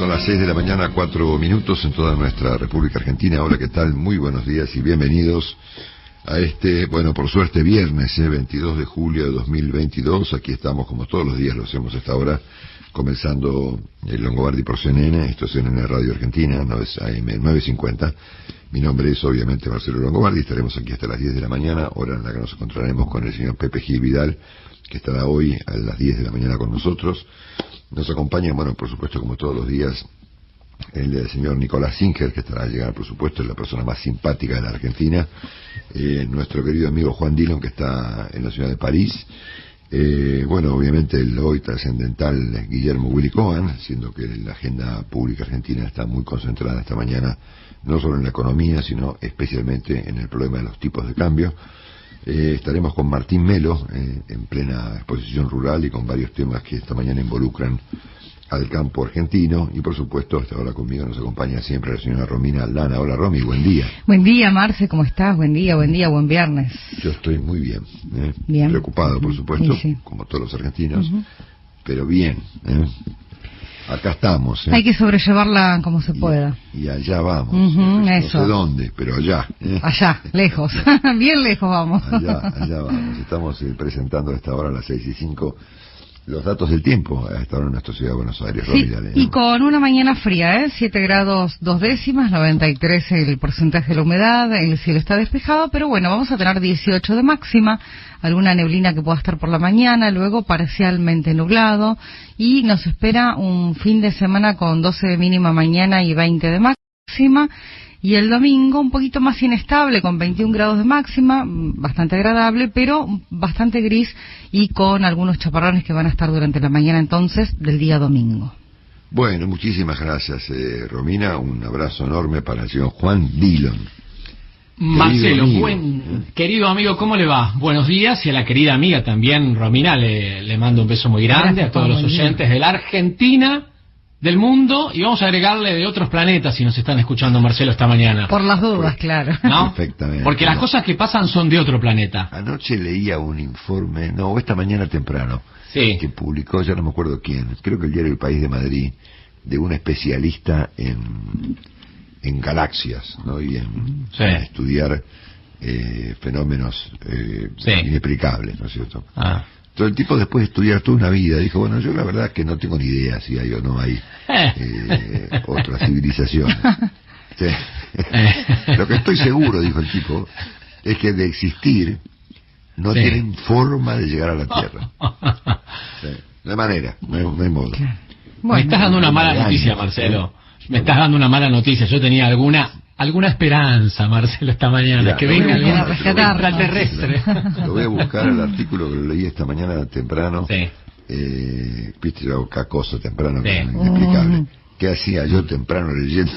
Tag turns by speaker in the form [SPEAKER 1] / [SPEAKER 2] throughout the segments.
[SPEAKER 1] Son las 6 de la mañana, 4 minutos en toda nuestra República Argentina. Hola, ¿qué tal? Muy buenos días y bienvenidos a este, bueno, por suerte viernes, 22 de julio de 2022. Aquí estamos como todos los días, lo hacemos a esta hora, comenzando el Longobardi por CNN. Esto es CNN Radio Argentina, AM 950. Mi nombre es obviamente Marcelo Longobardi. Estaremos aquí hasta las 10 de la mañana, hora en la que nos encontraremos con el señor Pepe Gil Vidal, que estará hoy a las 10 de la mañana con nosotros. Nos acompaña, bueno, por supuesto, como todos los días, el señor Nicolás Singer, que estará a llegar, por supuesto, es la persona más simpática de la Argentina. Nuestro querido amigo Juan Dillon, que está en la ciudad de París. Bueno, obviamente el hoy trascendental Guillermo Willy Cohen, siendo que la agenda pública argentina está muy concentrada esta mañana, no solo en la economía, sino especialmente en el problema de los tipos de cambio. Estaremos con Martín Melo en plena exposición rural y con varios temas que esta mañana involucran al campo argentino. Y por supuesto, hasta ahora conmigo nos acompaña siempre la señora Romina Lana. Hola Romy, buen día.
[SPEAKER 2] Buen día Marce, ¿cómo estás? Buen día, buen viernes.
[SPEAKER 1] Yo estoy muy bien,
[SPEAKER 2] bien.
[SPEAKER 1] Preocupado por supuesto,
[SPEAKER 2] sí.
[SPEAKER 1] Como todos los argentinos, pero bien. Acá estamos.
[SPEAKER 2] Hay que sobrellevarla como se pueda.
[SPEAKER 1] Y allá vamos.
[SPEAKER 2] No
[SPEAKER 1] sé dónde, pero allá.
[SPEAKER 2] Allá, lejos. Bien lejos vamos.
[SPEAKER 1] Allá vamos. Estamos presentando a esta hora, a las 6:05, los datos del tiempo a esta hora en nuestra ciudad de Buenos Aires.
[SPEAKER 2] Sí, y con una mañana fría, 7 grados 2 décimas, 93 el porcentaje de la humedad, el cielo está despejado, pero bueno, vamos a tener 18 de máxima, alguna neblina que pueda estar por la mañana, luego parcialmente nublado, y nos espera un fin de semana con 12 de mínima mañana y 20 de máxima, y el domingo un poquito más inestable, con 21 grados de máxima, bastante agradable, pero bastante gris y con algunos chaparrones que van a estar durante la mañana entonces del día domingo.
[SPEAKER 1] Bueno, muchísimas gracias, Romina. Un abrazo enorme para el señor Juan Dillon.
[SPEAKER 3] Marcelo, querido amigo, ¿cómo le va? Buenos días, y a la querida amiga también, Romina, le mando un beso muy grande. Gracias, a todos los oyentes de la Argentina, del mundo, y vamos a agregarle de otros planetas si nos están escuchando, Marcelo, esta mañana.
[SPEAKER 2] Por las dudas, claro.
[SPEAKER 3] ¿No?
[SPEAKER 1] Perfectamente.
[SPEAKER 3] Porque las cosas que pasan son de otro planeta.
[SPEAKER 1] Anoche leía un informe, esta mañana temprano,
[SPEAKER 3] sí,
[SPEAKER 1] que publicó, ya no me acuerdo quién, creo que el diario El País de Madrid, de un especialista en galaxias, ¿no? Y en estudiar fenómenos inexplicables, ¿no es cierto? Todo el tipo, después de estudiar toda una vida, dijo, bueno, yo la verdad es que no tengo ni idea si hay o no hay otras civilizaciones. Sí. Lo que estoy seguro, dijo el tipo, es que de existir no tienen forma de llegar a la Tierra. No hay manera, no hay modo.
[SPEAKER 3] Bueno, me estás dando una mala noticia, Marcelo. Me estás dando una mala noticia. Yo tenía alguna esperanza, Marcelo, esta mañana. Mira, que venga algún extraterrestre.
[SPEAKER 1] Lo voy a buscar, el artículo que lo leí esta mañana temprano. Viste, yo hago cada cosa temprano, que es inexplicable. ¿Qué hacía yo temprano leyendo?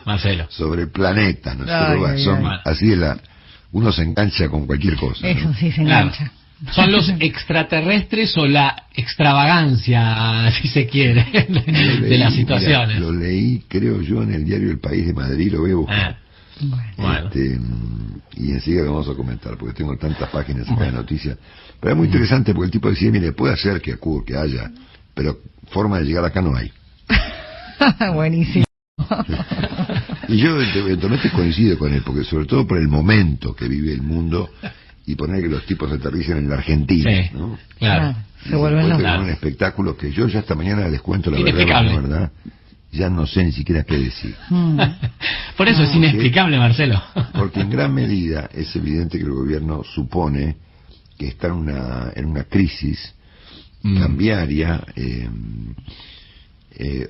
[SPEAKER 3] Marcelo.
[SPEAKER 1] Sobre el planeta, ¿no? Así es uno se engancha con cualquier cosa.
[SPEAKER 2] Eso, ¿no? Sí, se engancha.
[SPEAKER 3] Claro. Son los extraterrestres o la extravagancia, si se quiere, de las situaciones.
[SPEAKER 1] Lo leí, creo yo, en el diario El País de Madrid, lo voy a buscar.
[SPEAKER 2] Bueno.
[SPEAKER 1] Y enseguida lo vamos a comentar, porque tengo tantas páginas acá de noticias. Pero es muy interesante, porque el tipo decía, mire, puede ser que haya, pero forma de llegar acá no hay.
[SPEAKER 2] Buenísimo.
[SPEAKER 1] Y yo eventualmente coincido con él, porque sobre todo por el momento que vive el mundo, y poner que los tipos aterricen en la Argentina, ¿no?
[SPEAKER 3] Claro.
[SPEAKER 1] Se vuelven un espectáculo que yo ya esta mañana les cuento la verdad, ya no sé ni siquiera qué decir.
[SPEAKER 3] Por eso es inexplicable, Marcelo.
[SPEAKER 1] Porque en gran medida es evidente que el gobierno supone que está en una crisis cambiaria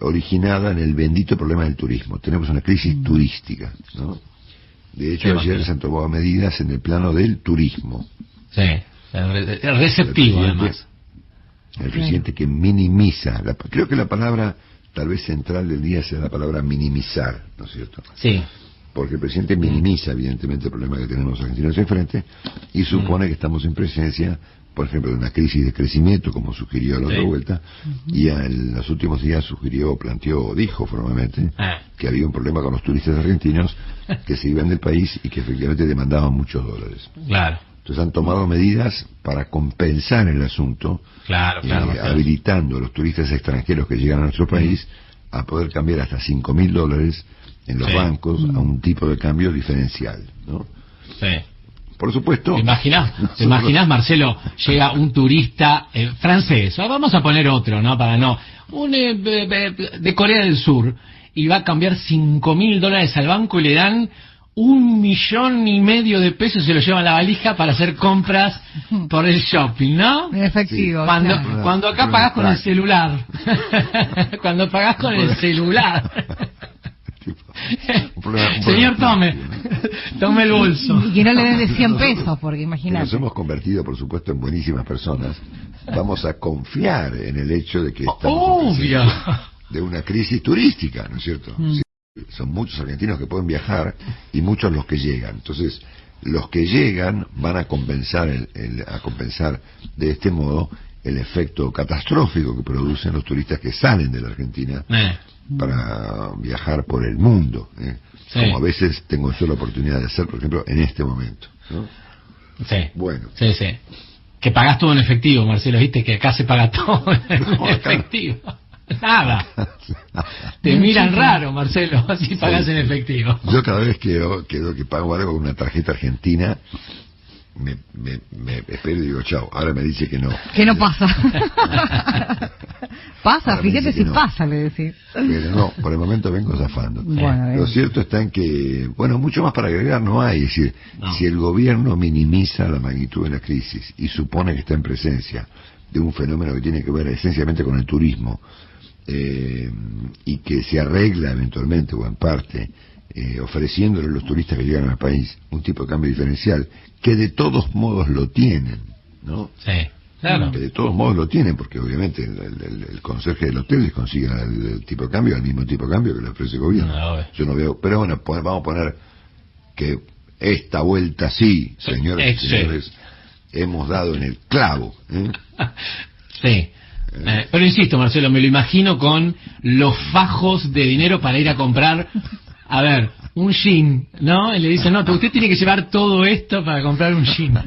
[SPEAKER 1] originada en el bendito problema del turismo. Tenemos una crisis turística, ¿no? De hecho, ayer se tomó medidas en el plano del turismo.
[SPEAKER 3] Sí, receptivo además.
[SPEAKER 1] El presidente que minimiza, creo que la palabra tal vez central del día sea la palabra minimizar, ¿no es cierto?
[SPEAKER 3] Sí.
[SPEAKER 1] Porque el presidente minimiza evidentemente el problema que tenemos los argentinos enfrente y supone que estamos en presencia, por ejemplo, de una crisis de crecimiento, como sugirió la otra vuelta, y en los últimos días dijo formalmente que había un problema con los turistas argentinos que se iban del país y que efectivamente demandaban muchos dólares.
[SPEAKER 3] Claro.
[SPEAKER 1] Entonces han tomado medidas para compensar el asunto,
[SPEAKER 3] claro.
[SPEAKER 1] habilitando a los turistas extranjeros que llegan a nuestro país a poder cambiar hasta $5.000 en los bancos a un tipo de cambio diferencial, ¿no?
[SPEAKER 3] Sí.
[SPEAKER 1] Por supuesto.
[SPEAKER 3] ¿Te imaginas, Marcelo, llega un turista francés, vamos a poner otro, ¿no? Para no, de Corea del Sur, y va a cambiar $5.000 al banco y le dan $1,5 million de pesos y se lo llevan a la valija para hacer compras por el shopping, ¿no?
[SPEAKER 2] En efectivo.
[SPEAKER 3] Sí.
[SPEAKER 2] Claro.
[SPEAKER 3] Cuando acá pagás con el celular. Cuando pagás con el celular. Señor, tome el bolso.
[SPEAKER 2] Y que no le den de 100 pesos, porque imagínate.
[SPEAKER 1] Nos hemos convertido, por supuesto, en buenísimas personas. Vamos a confiar en el hecho de que estamos de una crisis turística, ¿no es cierto? Sí, son muchos argentinos que pueden viajar y muchos los que llegan. Entonces, los que llegan van a compensar a compensar de este modo el efecto catastrófico que producen los turistas que salen de la Argentina para viajar por el mundo,
[SPEAKER 3] sí.
[SPEAKER 1] Como a veces tengo yo la oportunidad de hacer, por ejemplo, en este momento, ¿no?
[SPEAKER 3] Sí.
[SPEAKER 1] Bueno.
[SPEAKER 3] Sí. Que pagás todo en efectivo, Marcelo, viste que acá se paga todo en efectivo. Nada. Te miran raro, Marcelo, si pagas en efectivo.
[SPEAKER 1] Yo cada vez que pago algo con una tarjeta argentina, me espero y digo chao. Ahora me dice que no.
[SPEAKER 2] Que no pasa. Pasa, fíjate si
[SPEAKER 1] no.
[SPEAKER 2] Pasa, le decís.
[SPEAKER 1] Pero no, por el momento vengo zafando.
[SPEAKER 2] Bueno,
[SPEAKER 1] lo cierto está en que, mucho más para agregar no hay. Es decir, si el gobierno minimiza la magnitud de la crisis y supone que está en presencia de un fenómeno que tiene que ver esencialmente con el turismo, y que se arregla eventualmente o en parte ofreciéndole a los turistas que llegan al país un tipo de cambio diferencial, que de todos modos lo tienen, ¿no?
[SPEAKER 3] Sí, claro.
[SPEAKER 1] Que de todos modos lo tienen, porque obviamente el conserje del hotel les consigue el tipo de cambio, el mismo tipo de cambio que le ofrece el gobierno. Yo no veo, pero bueno, vamos a poner que esta vuelta sí, señores y señores, hemos dado en el clavo,
[SPEAKER 3] Sí. Pero insisto, Marcelo, me lo imagino con los fajos de dinero para ir a comprar, a ver, un jean, ¿no? Y le dicen, no, pero usted tiene que llevar todo esto para comprar un jean.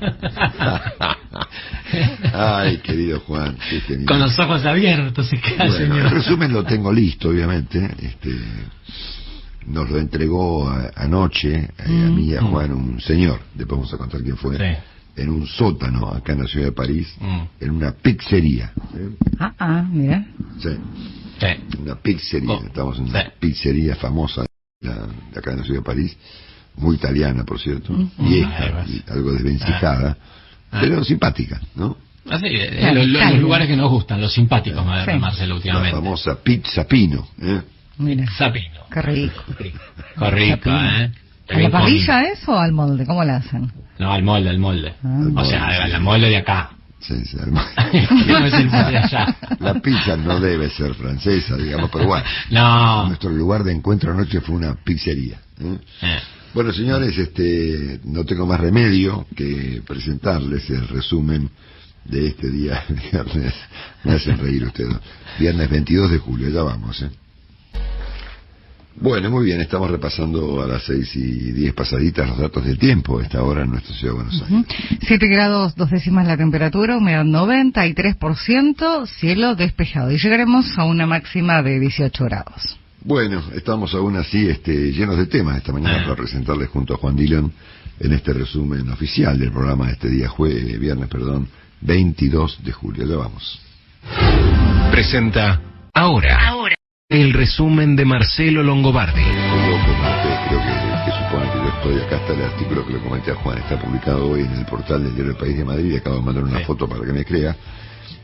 [SPEAKER 1] Ay, querido Juan, qué genial.
[SPEAKER 3] Con los ojos abiertos se queda, señor.
[SPEAKER 1] El resumen lo tengo listo, obviamente. Nos lo entregó anoche a mí y a Juan un señor, después vamos a contar quién fue.
[SPEAKER 3] Sí.
[SPEAKER 1] En un sótano acá en la ciudad de París, en una pizzería.
[SPEAKER 2] Mira.
[SPEAKER 1] Sí. Una pizzería. Estamos en una pizzería famosa de acá en la ciudad de París, muy italiana, por cierto, vieja y algo desvencijada, pero simpática, ¿no?
[SPEAKER 3] Así, los lugares que nos gustan, los simpáticos, Marcelo, últimamente.
[SPEAKER 1] La famosa Pizza Pino.
[SPEAKER 2] Mira.
[SPEAKER 3] Pizza Pino.
[SPEAKER 2] Qué rico.
[SPEAKER 3] Qué rico,
[SPEAKER 2] ¿A la parrilla eso o al molde? ¿Cómo la hacen?
[SPEAKER 3] No, al molde. O sea, al molde de acá.
[SPEAKER 1] Sí,
[SPEAKER 3] No es el molde de allá.
[SPEAKER 1] La pizza no debe ser francesa, digamos, pero bueno.
[SPEAKER 3] No.
[SPEAKER 1] Nuestro lugar de encuentro anoche fue una pizzería. Bueno, señores, no tengo más remedio que presentarles el resumen de este día viernes. Me hacen reír ustedes. Viernes 22 de julio, ya vamos, Bueno, muy bien, estamos repasando a las 6:10 pasaditas los datos del tiempo a esta hora en nuestra ciudad de Buenos Aires.
[SPEAKER 2] 7 grados 2 décimas la temperatura, humedad 93%, cielo despejado. Y llegaremos a una máxima de 18 grados.
[SPEAKER 1] Bueno, estamos aún así llenos de temas esta mañana para presentarles junto a Juan Dillon en este resumen oficial del programa de este día, viernes 22 de julio. Ya vamos.
[SPEAKER 4] Presenta Ahora. El resumen de Marcelo Longobardi.
[SPEAKER 1] Creo que supone que yo estoy acá. Está el artículo que le comenté a Juan. Está publicado hoy en el portal del diario El País de Madrid. Acabo de mandar una foto para que me crea.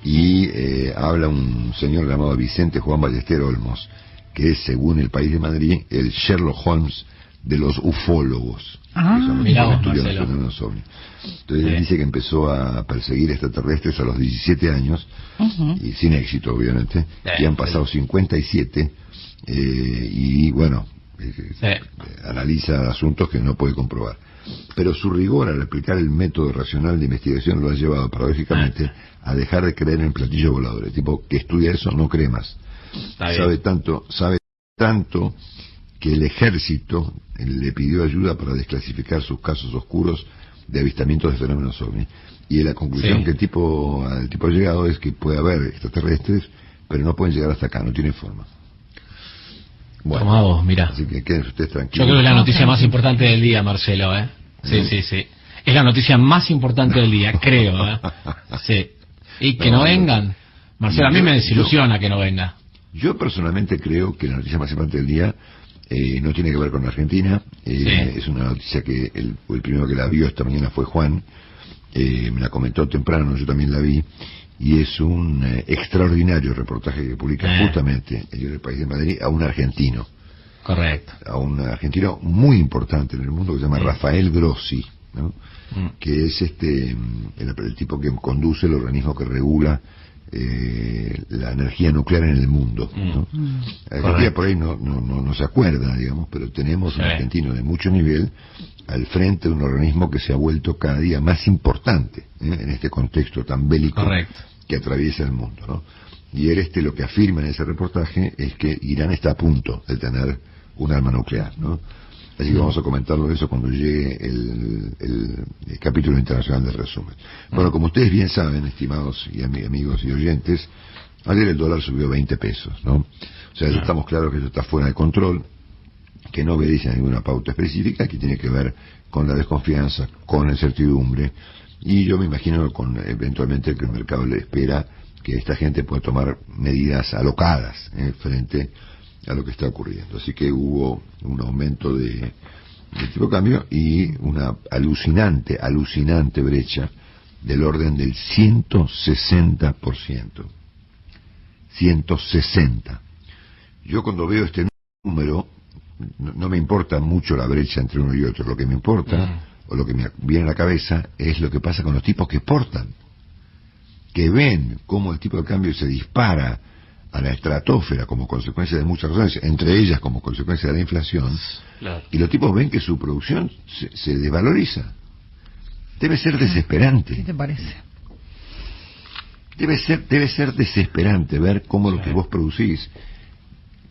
[SPEAKER 1] Y habla un señor llamado Vicente Juan Ballester Olmos, que es, según El País de Madrid, el Sherlock Holmes de los ufólogos.
[SPEAKER 3] Mirá,
[SPEAKER 1] entonces él dice que empezó a perseguir extraterrestres a los 17 años, y sin éxito, obviamente, y han pasado 57, y bueno, analiza asuntos que no puede comprobar. Pero su rigor al aplicar el método racional de investigación lo ha llevado, paradójicamente, a dejar de creer en platillos voladores. Tipo, que estudia eso no cree más. Sabe tanto que el ejército le pidió ayuda para desclasificar sus casos oscuros de avistamientos de fenómenos ovni. Y la conclusión que el tipo ha llegado es que puede haber extraterrestres, pero no pueden llegar hasta acá, no tienen forma. Bueno,
[SPEAKER 3] Tomá vos, mirá.
[SPEAKER 1] Así que queden ustedes tranquilos.
[SPEAKER 3] Yo creo que es la noticia más importante del día, Marcelo, Sí. Es la noticia más importante del día, creo, Sí. Y que no vengan. Marcelo, a mí me desilusiona que no venga.
[SPEAKER 1] Yo personalmente creo que la noticia más importante del día no tiene que ver con Argentina. Es una noticia que el primero que la vio esta mañana fue Juan. Me la comentó temprano, yo también la vi. Y es un extraordinario reportaje que publica justamente el diario El País de Madrid a un argentino.
[SPEAKER 3] Correcto.
[SPEAKER 1] A un argentino muy importante en el mundo que se llama Rafael Grossi, ¿no? Que es el tipo que conduce el organismo que regula la energía nuclear en el mundo, ¿no? Argentina por ahí no se acuerda, digamos, pero tenemos un argentino de mucho nivel al frente de un organismo que se ha vuelto cada día más importante en este contexto tan bélico que atraviesa el mundo, ¿no? Y él lo que afirma en ese reportaje es que Irán está a punto de tener un arma nuclear, ¿no? Así que vamos a comentarlo eso cuando llegue el capítulo internacional del resumen. Bueno, como ustedes bien saben, estimados y amigos y oyentes, ayer el dólar subió 20 pesos, ¿no? O sea, ya estamos claros que eso está fuera de control, que no obedece a ninguna pauta específica, que tiene que ver con la desconfianza, con la incertidumbre, y yo me imagino eventualmente que el mercado le espera que esta gente pueda tomar medidas alocadas frente a lo que está ocurriendo. Así que hubo un aumento de tipo de cambio y una alucinante brecha del orden del 160%. 160. Yo cuando veo este número, no me importa mucho la brecha entre uno y otro. Lo que me importa, o lo que me viene a la cabeza, es lo que pasa con los tipos que exportan, que ven cómo el tipo de cambio se dispara a la estratosfera como consecuencia de muchas razones, entre ellas como consecuencia de la inflación, y los tipos ven que su producción se desvaloriza. Debe ser desesperante.
[SPEAKER 2] ¿Qué te parece?
[SPEAKER 1] Debe ser desesperante ver cómo lo que vos producís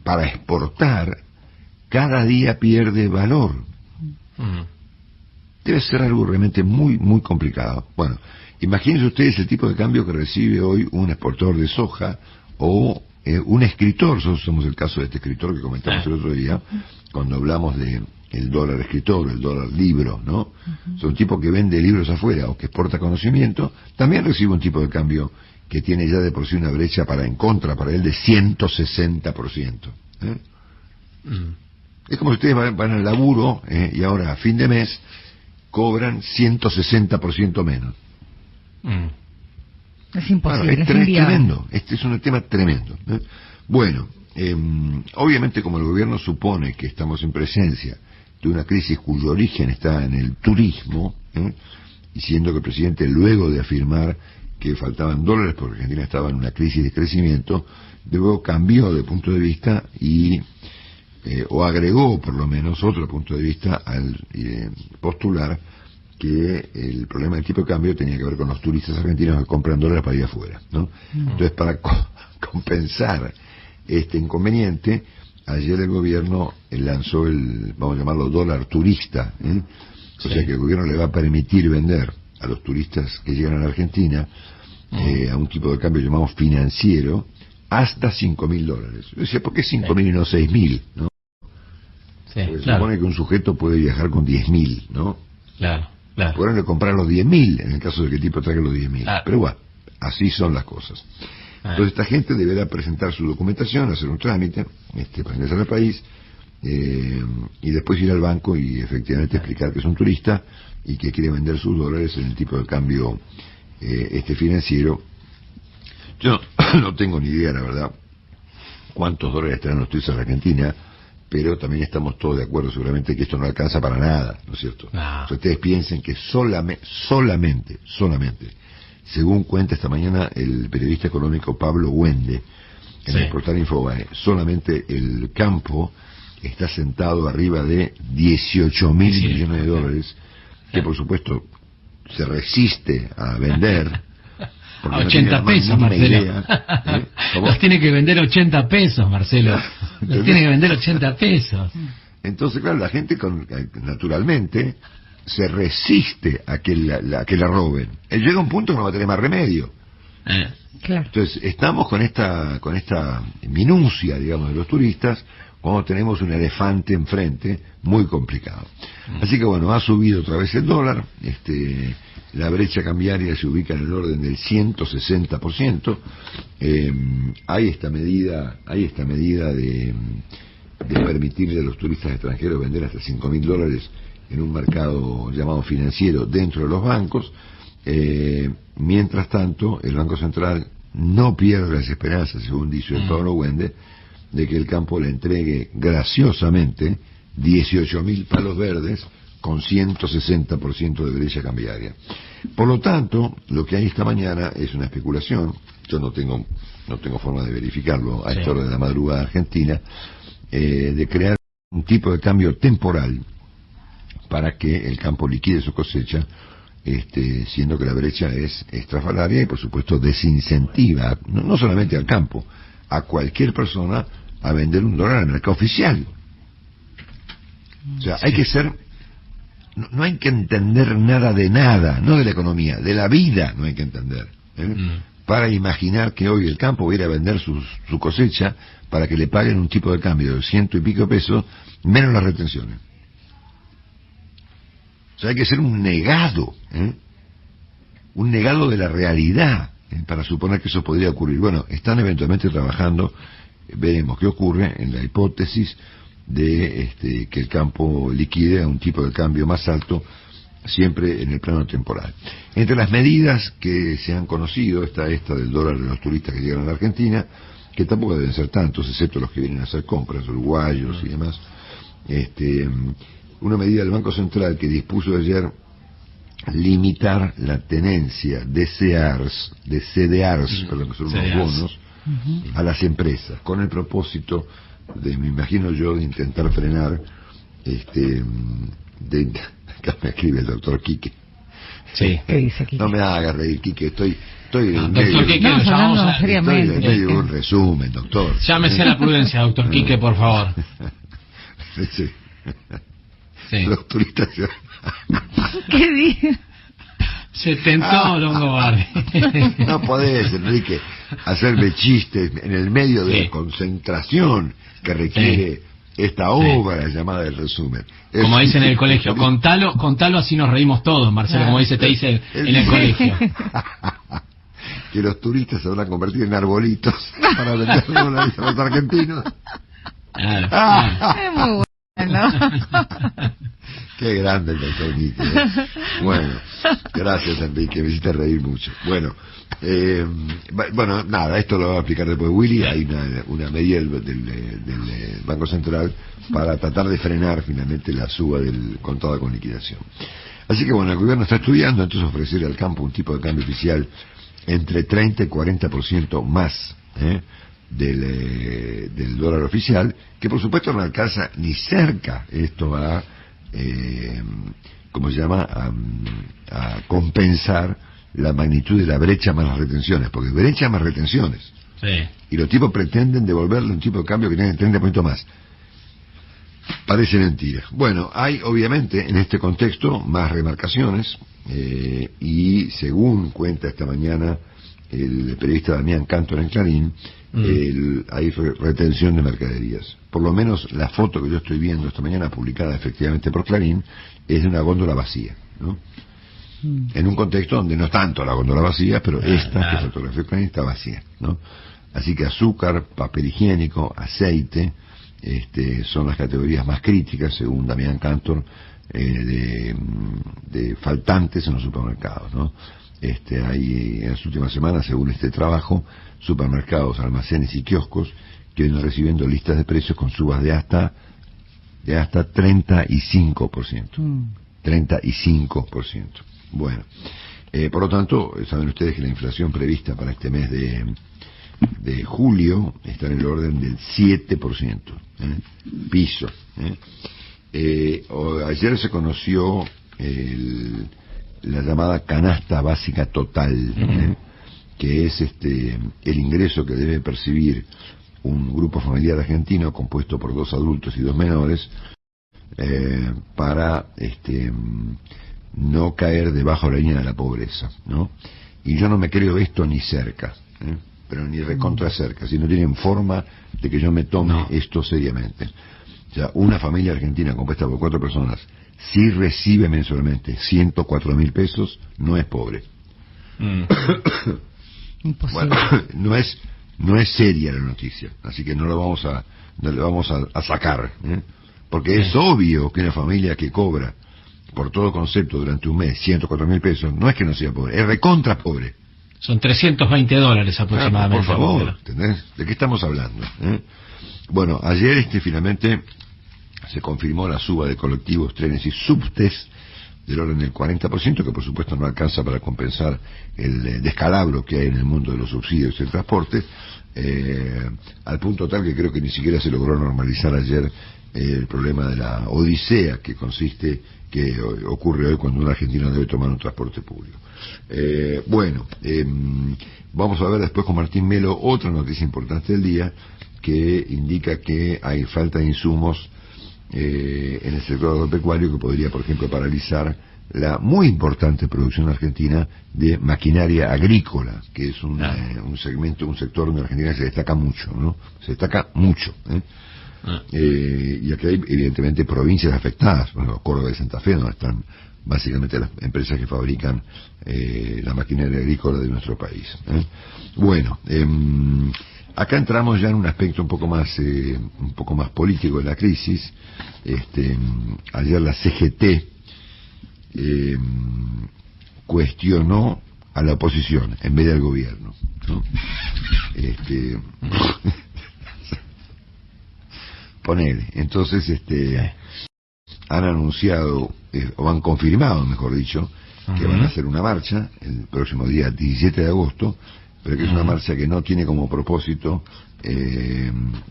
[SPEAKER 1] para exportar cada día pierde valor. Debe ser algo realmente muy, muy complicado. Bueno, imagínense ustedes el tipo de cambio que recibe hoy un exportador de soja o un escritor. Nosotros somos el caso de este escritor que comentamos el otro día, cuando hablamos de el dólar escritor, el dólar libro, ¿no? Son un tipo que vende libros afuera o que exporta conocimiento, también recibe un tipo de cambio que tiene ya de por sí una brecha en contra para él de 160%. Es como si ustedes van al laburo y ahora a fin de mes cobran 160% menos.
[SPEAKER 2] Es imposible,
[SPEAKER 1] es tremendo. Este es un tema tremendo. Bueno, obviamente como el gobierno supone que estamos en presencia de una crisis cuyo origen está en el turismo, y siendo que el presidente, luego de afirmar que faltaban dólares porque Argentina estaba en una crisis de crecimiento, luego cambió de punto de vista y o agregó por lo menos otro punto de vista al postular que el problema del tipo de cambio tenía que ver con los turistas argentinos que compran dólares para ir afuera, ¿no? Entonces, para compensar este inconveniente, ayer el gobierno lanzó vamos a llamarlo dólar turista, o sea que el gobierno le va a permitir vender a los turistas que llegan a la Argentina a un tipo de cambio llamado financiero hasta $5.000. Yo decía, ¿por qué 5.000 y no 6.000? ¿no? Porque se supone que un sujeto puede viajar con 10.000, ¿no?
[SPEAKER 3] Claro.
[SPEAKER 1] Podrán comprar los 10.000 en el caso de que el tipo traiga los 10.000. Pero bueno, así son las cosas. Entonces esta gente deberá presentar su documentación, hacer un trámite para ingresar al país, y después ir al banco y efectivamente explicar que es un turista y que quiere vender sus dólares en el tipo de cambio financiero. Yo no tengo ni idea, la verdad, cuántos dólares traen los turistas a la Argentina, pero también estamos todos de acuerdo seguramente que esto no alcanza para nada, ¿no es cierto? No. O sea, ustedes piensen que solamente, según cuenta esta mañana el periodista económico Pablo Wende, en el portal Infobae, solamente el campo está sentado arriba de 18.000 millones de dólares, que por supuesto se resiste a vender.
[SPEAKER 3] A 80 pesos, Marcelo. Los tiene que vender 80 pesos, Marcelo. Los tiene que vender 80 pesos.
[SPEAKER 1] Entonces, claro, la gente naturalmente se resiste a que la roben. Llega un punto que no va a tener más remedio.
[SPEAKER 2] Claro.
[SPEAKER 1] Entonces, estamos con esta minucia, digamos, de los turistas, cuando tenemos un elefante enfrente muy complicado. Así que bueno, ha subido otra vez el dólar, la brecha cambiaria se ubica en el orden del 160%. Hay esta medida de permitirle a los turistas extranjeros vender hasta $5.000 en un mercado llamado financiero dentro de los bancos. Mientras tanto, el Banco Central no pierde las esperanzas, según dice el Pablo Wende, de que el campo le entregue graciosamente 18.000 palos verdes con 160% de brecha cambiaria. Por lo tanto, lo que hay esta mañana es una especulación. Yo no tengo forma de verificarlo a esta hora de la madrugada argentina, de crear un tipo de cambio temporal para que el campo liquide su cosecha, siendo que la brecha es estrafalaria y por supuesto desincentiva, no solamente al campo, a cualquier persona a vender $1 en el mercado oficial. O sea, hay que ser, no hay que entender nada de nada, no de la economía, de la vida no hay que entender, para imaginar que hoy el campo va a ir a vender su cosecha para que le paguen un tipo de cambio de 100 y pico pesos menos las retenciones. O sea, hay que ser un negado de la realidad, para suponer que eso podría ocurrir. Bueno, están eventualmente trabajando, veremos qué ocurre en la hipótesis de que el campo liquide a un tipo de cambio más alto, siempre en el plano temporal. Entre las medidas que se han conocido está esta del dólar de los turistas que llegan a la Argentina, que tampoco deben ser tantos, excepto los que vienen a hacer compras, uruguayos y demás. Una medida del Banco Central que dispuso ayer limitar la tenencia de CDRs, perdón, que son unos bonos, a las empresas, con el propósito de, me imagino yo, de intentar frenar, acá me escribe el doctor Quique.
[SPEAKER 3] Sí.
[SPEAKER 2] ¿Qué dice Quique?
[SPEAKER 1] No me haga reír, Quique, estoy en
[SPEAKER 3] doctor Quique, lo llamamos
[SPEAKER 1] medio de un resumen, doctor.
[SPEAKER 3] Llámese a la prudencia, doctor Quique, por favor.
[SPEAKER 1] Sí.
[SPEAKER 3] Sí.
[SPEAKER 1] Los turistas...
[SPEAKER 2] ¿Qué dice?
[SPEAKER 3] Se tentó Longobardi.
[SPEAKER 1] No podés, Enrique, hacerme chistes en el medio de la concentración que requiere esta obra llamada el resumen.
[SPEAKER 3] Como dicen en el colegio, contalo así nos reímos todos, Marcelo, como te dice en el colegio.
[SPEAKER 1] Que los turistas se van a convertir en arbolitos para venderlo a los argentinos.
[SPEAKER 3] Claro.
[SPEAKER 2] Es muy bueno.
[SPEAKER 1] Qué grande el doctor Quique. Bueno, gracias Enrique, me hiciste reír mucho. Bueno, nada, esto lo va a explicar después Willy. Hay una medida del Banco Central para tratar de frenar finalmente la suba del contado con liquidación. Así que bueno, el gobierno está estudiando entonces ofrecerle al campo un tipo de cambio oficial entre 30 y 40% más del dólar oficial, que por supuesto no alcanza ni cerca esto a ¿cómo se llama? A compensar la magnitud de la brecha más las retenciones, porque brecha más retenciones.
[SPEAKER 3] Sí. Y
[SPEAKER 1] los tipos pretenden devolverle un tipo de cambio que tiene 30% más. Parece mentira. Bueno, hay obviamente en este contexto más remarcaciones, y según cuenta esta mañana el periodista Damián Cantor en Clarín, hay retención de mercaderías. Por lo menos la foto que yo estoy viendo esta mañana, publicada efectivamente por Clarín, es de una góndola vacía, ¿no? En un contexto donde no es tanto la góndola vacía, pero esta que fotografió Clarín está vacía, ¿no? Así que azúcar, papel higiénico, aceite, son las categorías más críticas, según Damián Cantor, de faltantes en los supermercados, ¿no? Hay en las últimas semanas, según este trabajo, supermercados, almacenes y kioscos que vienen recibiendo listas de precios con subas de hasta 35%. 35%. Bueno, por lo tanto, saben ustedes que la inflación prevista para este mes de julio está en el orden del 7%. Piso. Ayer se conoció la llamada canasta básica total, que es el ingreso que debe percibir un grupo familiar argentino compuesto por 2 adultos y 2 menores para no caer debajo de la línea de la pobreza, ¿no? Y yo no me creo esto ni cerca, pero ni recontra cerca, si no tienen forma de que yo me tome esto seriamente. O sea, una familia argentina compuesta por 4 personas, si recibe mensualmente 104 mil pesos, no es pobre.
[SPEAKER 2] Imposible.
[SPEAKER 1] Bueno, no es seria la noticia, así que no le vamos a sacar, porque es obvio que una familia que cobra por todo concepto durante un mes 104 mil pesos, no es que no sea pobre, es recontra pobre.
[SPEAKER 3] Son $320 aproximadamente.
[SPEAKER 1] Por favor, ¿entendés? ¿De qué estamos hablando? Bueno, ayer finalmente se confirmó la suba de colectivos, trenes y subtes del orden del 40%, que por supuesto no alcanza para compensar el descalabro que hay en el mundo de los subsidios y el transporte, al punto tal que creo que ni siquiera se logró normalizar ayer el problema de la odisea que ocurre hoy cuando un argentino debe tomar un transporte público. Vamos a ver después con Martín Melo otra noticia importante del día que indica que hay falta de insumos en el sector agropecuario que podría, por ejemplo, paralizar la muy importante producción argentina de maquinaria agrícola, que es un sector donde Argentina se destaca mucho, ¿no? Se destaca mucho, y aquí hay evidentemente provincias afectadas, bueno, Córdoba y Santa Fe, donde están básicamente las empresas que fabrican la maquinaria agrícola de nuestro país. Bueno, acá entramos ya en un aspecto un poco más político de la crisis. Ayer la CGT cuestionó a la oposición en vez del gobierno, ¿no? Ponele, entonces han anunciado o han confirmado, mejor dicho, que van a hacer una marcha el próximo día 17 de agosto, pero que es una marcha que no tiene como propósito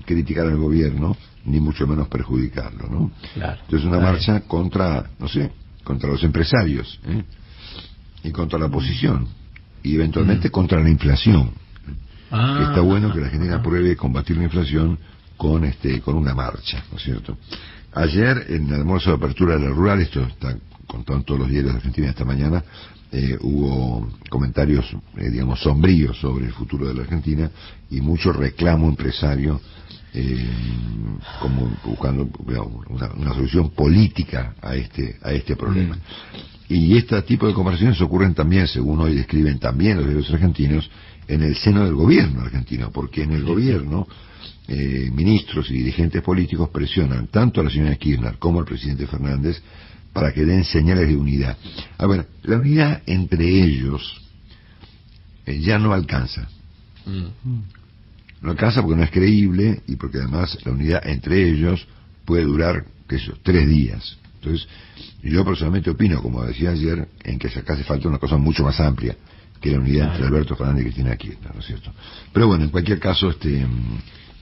[SPEAKER 1] criticar al gobierno ni mucho menos perjudicarlo, ¿no?
[SPEAKER 3] Claro.
[SPEAKER 1] Entonces una marcha contra los empresarios, y contra la oposición y eventualmente contra la inflación. Que está bueno que la Argentina apruebe combatir la inflación con una marcha, ¿no es cierto? Ayer en el almuerzo de apertura de la rural, esto está contado en todos los diarios de Argentina esta mañana, hubo comentarios, digamos, sombríos sobre el futuro de la Argentina y mucho reclamo empresario, como buscando una solución política a este problema. Y este tipo de conversaciones ocurren también, según hoy describen también los diarios argentinos, en el seno del gobierno argentino, porque en el gobierno ministros y dirigentes políticos presionan tanto a la señora Kirchner como al presidente Fernández para que den señales de unidad. Bueno, la unidad entre ellos ya no alcanza. No alcanza porque no es creíble y porque además la unidad entre ellos puede durar, 3 días. Entonces, yo personalmente opino, como decía ayer, en que acá hace falta una cosa mucho más amplia que la unidad entre Alberto Fernández y Cristina Kirchner, ¿no es cierto? Pero bueno, en cualquier caso,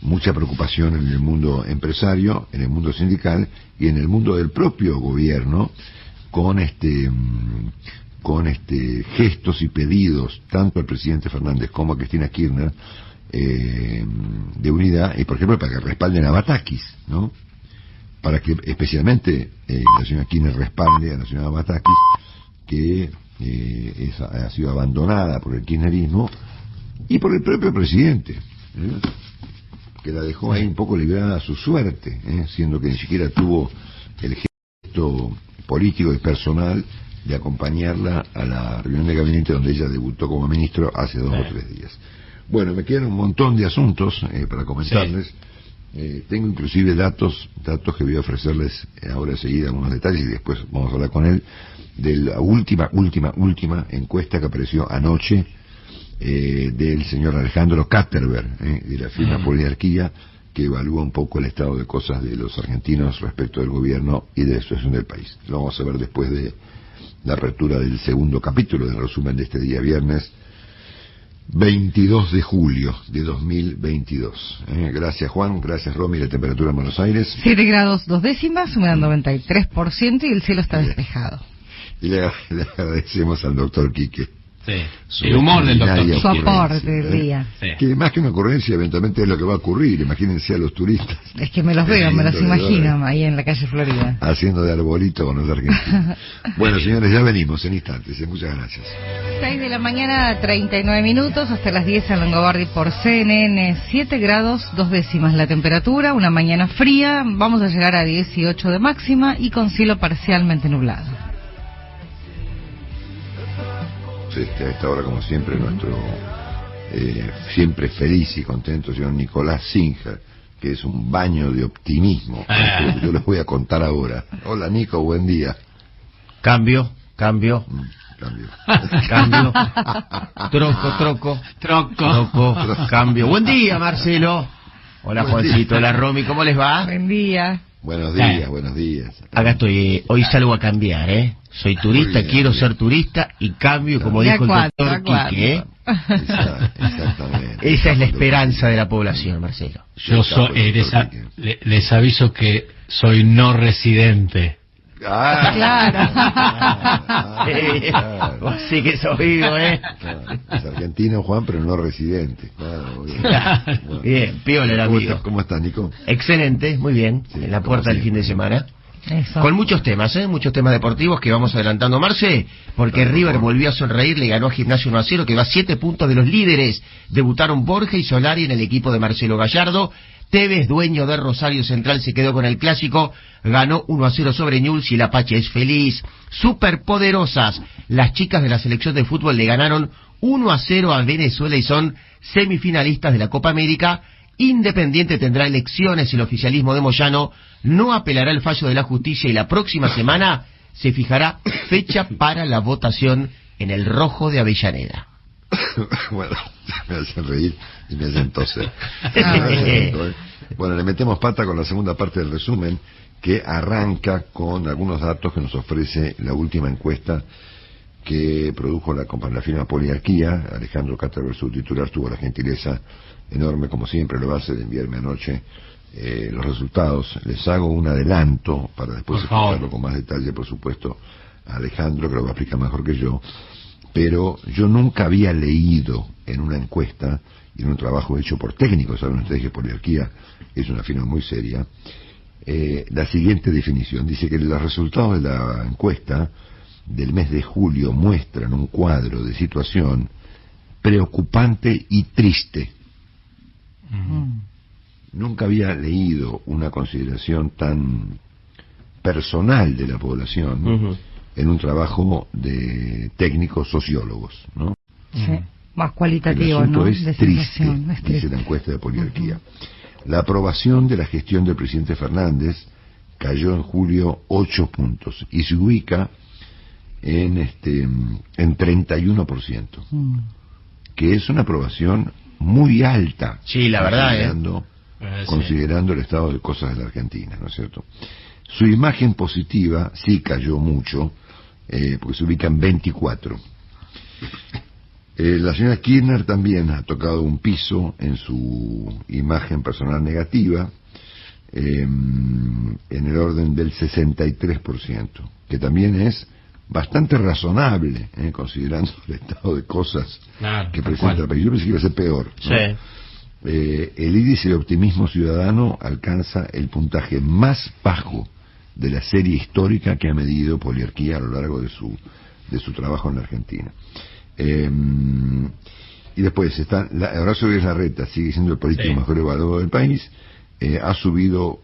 [SPEAKER 1] mucha preocupación en el mundo empresario, en el mundo sindical y en el mundo del propio gobierno con gestos y pedidos tanto al presidente Fernández como a Cristina Kirchner de unidad y por ejemplo para que respalden a Batakis, ¿no? Para que especialmente la señora Kirchner respalde a la señora Batakis que ha sido abandonada por el kirchnerismo y por el propio presidente, que la dejó ahí un poco librada a su suerte, siendo que ni siquiera tuvo el gesto político y personal de acompañarla a la reunión de gabinete donde ella debutó como ministro hace 2 o 3 días. Bueno, me quedan un montón de asuntos para comentarles. Tengo inclusive datos que voy a ofrecerles ahora enseguida, algunos detalles, y después vamos a hablar con él de la última encuesta que apareció anoche del señor Alejandro Katterberg, de la firma Poliarquía, que evalúa un poco el estado de cosas de los argentinos respecto del gobierno y de la situación del país. Lo vamos a ver después de la apertura del segundo capítulo del resumen de este día viernes 22 de julio de 2022. Gracias Juan, gracias Romy. La temperatura en Buenos Aires
[SPEAKER 2] 7 grados 2 décimas, humedad 93% y el cielo está despejado.
[SPEAKER 1] Y le agradecemos al doctor Quique.
[SPEAKER 3] Sí. El humor del doctor.
[SPEAKER 2] Su aporte del día.
[SPEAKER 1] Que más que una ocurrencia, eventualmente es lo que va a ocurrir. Imagínense a los turistas.
[SPEAKER 2] Es que me los veo, me los imagino ahí en la calle Florida.
[SPEAKER 1] Haciendo de arbolito con los argentinos. Bueno, señores, ya venimos en instantes. Muchas gracias.
[SPEAKER 2] 6 de la mañana, 39 minutos, hasta las 10 en Longobardi por CNN. 7 grados, 2 décimas la temperatura, una mañana fría. Vamos a llegar a 18 de máxima y con cielo parcialmente nublado.
[SPEAKER 1] A esta hora, como siempre, nuestro siempre feliz y contento señor Nicolás Singer, que es un baño de optimismo. Yo les voy a contar ahora. Hola, Nico, buen día.
[SPEAKER 5] Cambio.
[SPEAKER 1] Cambio.
[SPEAKER 5] Troco. Cambio. Buen día, Marcelo. Hola, Juancito. Hola, Romy. ¿Cómo les va?
[SPEAKER 2] Buen día.
[SPEAKER 1] Buenos días.
[SPEAKER 5] Acá estoy. Hoy salgo a cambiar, ¿eh? Soy turista, quiero ser turista y cambio, como dijo el doctor Quique, ¿eh?
[SPEAKER 1] Exactamente.
[SPEAKER 5] Esa es la esperanza de la población, Marcelo.
[SPEAKER 3] Les aviso que soy no residente.
[SPEAKER 2] Claro.
[SPEAKER 5] Vos sí que sos vivo, ¿eh?
[SPEAKER 1] Es argentino, Juan, pero no residente. Claro,
[SPEAKER 5] bueno. Bien, piola el amigo.
[SPEAKER 1] ¿Cómo estás, Nico?
[SPEAKER 5] Excelente, muy bien.
[SPEAKER 1] Sí,
[SPEAKER 5] en la puerta del fin de semana.
[SPEAKER 2] Eso.
[SPEAKER 5] Con muchos temas, muchos temas deportivos que vamos adelantando, Marce, porque River volvió a sonreír, le ganó a Gimnasia 1-0, que va a 7 puntos de los líderes. Debutaron Borja y Solari en el equipo de Marcelo Gallardo. Tevez, dueño de Rosario Central, se quedó con el clásico, ganó 1-0 sobre Newell's y el Apache es feliz. Superpoderosas, las chicas de la selección de fútbol le ganaron 1-0 a Venezuela y son semifinalistas de la Copa América. Independiente tendrá elecciones y el oficialismo de Moyano no apelará el fallo de la justicia y la próxima semana se fijará fecha para la votación en el Rojo de Avellaneda.
[SPEAKER 1] Bueno, me hacen reír y me hacen toser. Bueno, le metemos pata con la segunda parte del resumen, que arranca con algunos datos que nos ofrece la última encuesta que produjo la firma Poliarquía. Alejandro Caterberg, su titular, tuvo la gentileza enorme, como siempre lo hace, de enviarme anoche los resultados. Les hago un adelanto para después explicarlo con más detalle, por supuesto, a Alejandro, que lo va a explicar mejor que yo. Pero yo nunca había leído en una encuesta y en un trabajo hecho por técnicos, ¿saben ustedes que Poliarquía es una firma muy seria? La siguiente definición. Dice que los resultados de la encuesta del mes de julio muestran un cuadro de situación preocupante y triste. Nunca había leído una consideración tan personal de la población en un trabajo de técnicos sociólogos, ¿no?
[SPEAKER 2] Sí, más cualitativo,
[SPEAKER 1] el asunto
[SPEAKER 2] ¿no?
[SPEAKER 1] Es triste, dice la encuesta de Poliarquía. La aprobación de la gestión del presidente Fernández cayó en julio 8 puntos y se ubica en 31%, que es una aprobación muy alta.
[SPEAKER 5] Sí, la verdad,
[SPEAKER 1] considerando el estado de cosas de la Argentina, ¿no es cierto? Su imagen positiva sí cayó mucho, porque se ubica en 24. La señora Kirchner también ha tocado un piso en su imagen personal negativa, en el orden del 63%, que también es bastante razonable, considerando el estado de cosas que presenta el país. Yo pensé que iba a ser peor, ¿no?
[SPEAKER 5] Sí.
[SPEAKER 1] El índice de optimismo ciudadano alcanza el puntaje más bajo de la serie histórica que ha medido Poliarquía a lo largo de su trabajo en la Argentina. Y después está Horacio Rodríguez Larreta, sigue siendo el político mejor evaluado del país. Ha subido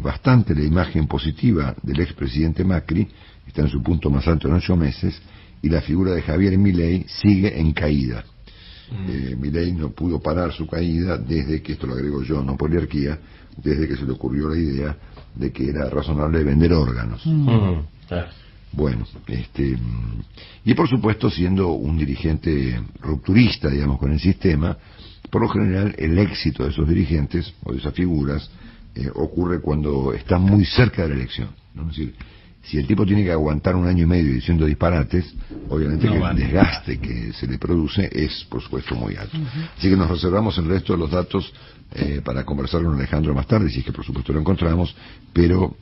[SPEAKER 1] bastante la imagen positiva del expresidente Macri, está en su punto más alto en 8 meses, y la figura de Javier Milei sigue en caída. Milei no pudo parar su caída desde que, esto lo agrego yo, no Poliarquía, desde que se le ocurrió la idea de que era razonable vender órganos. Bueno, y por supuesto, siendo un dirigente rupturista, digamos, con el sistema, por lo general el éxito de esos dirigentes o de esas figuras ocurre cuando están muy cerca de la elección, ¿no? Es decir, si el tipo tiene que aguantar 1 año y medio diciendo disparates, obviamente que el desgaste que se le produce es, por supuesto, muy alto. Así que nos reservamos el resto de los datos para conversar con Alejandro más tarde, si es que por supuesto lo encontramos, pero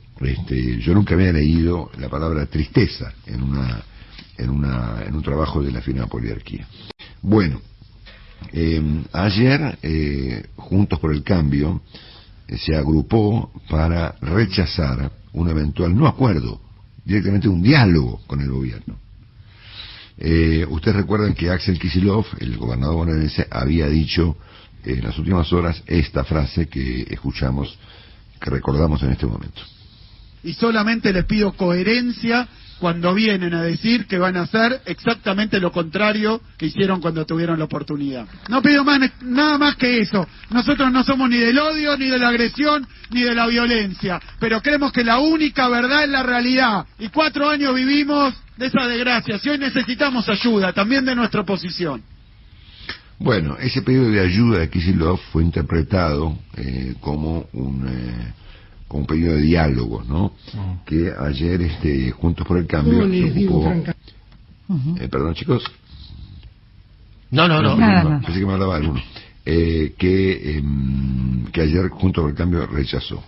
[SPEAKER 1] yo nunca había leído la palabra tristeza en en un trabajo de la firma Poliarquía. Bueno, ayer Juntos por el Cambio se agrupó para rechazar un eventual no acuerdo, directamente un diálogo con el gobierno. Ustedes recuerdan que Axel Kicillof, el gobernador bonaerense, había dicho en las últimas horas esta frase que escuchamos, que recordamos en este momento.
[SPEAKER 6] Y solamente les pido coherencia cuando vienen a decir que van a hacer exactamente lo contrario que hicieron cuando tuvieron la oportunidad. No pido nada más que eso. Nosotros no somos ni del odio, ni de la agresión, ni de la violencia, pero creemos que la única verdad es la realidad. Y 4 años vivimos de esa desgracia. Si hoy necesitamos ayuda, también de nuestra oposición.
[SPEAKER 1] Bueno, ese pedido de ayuda de Kicillof fue interpretado como un pedido de diálogo, ¿no? Que ayer Juntos por el Cambio se ocupó... perdón, chicos.
[SPEAKER 5] No.
[SPEAKER 1] Pensé que me hablaba alguno. Que ayer Juntos por el Cambio rechazó.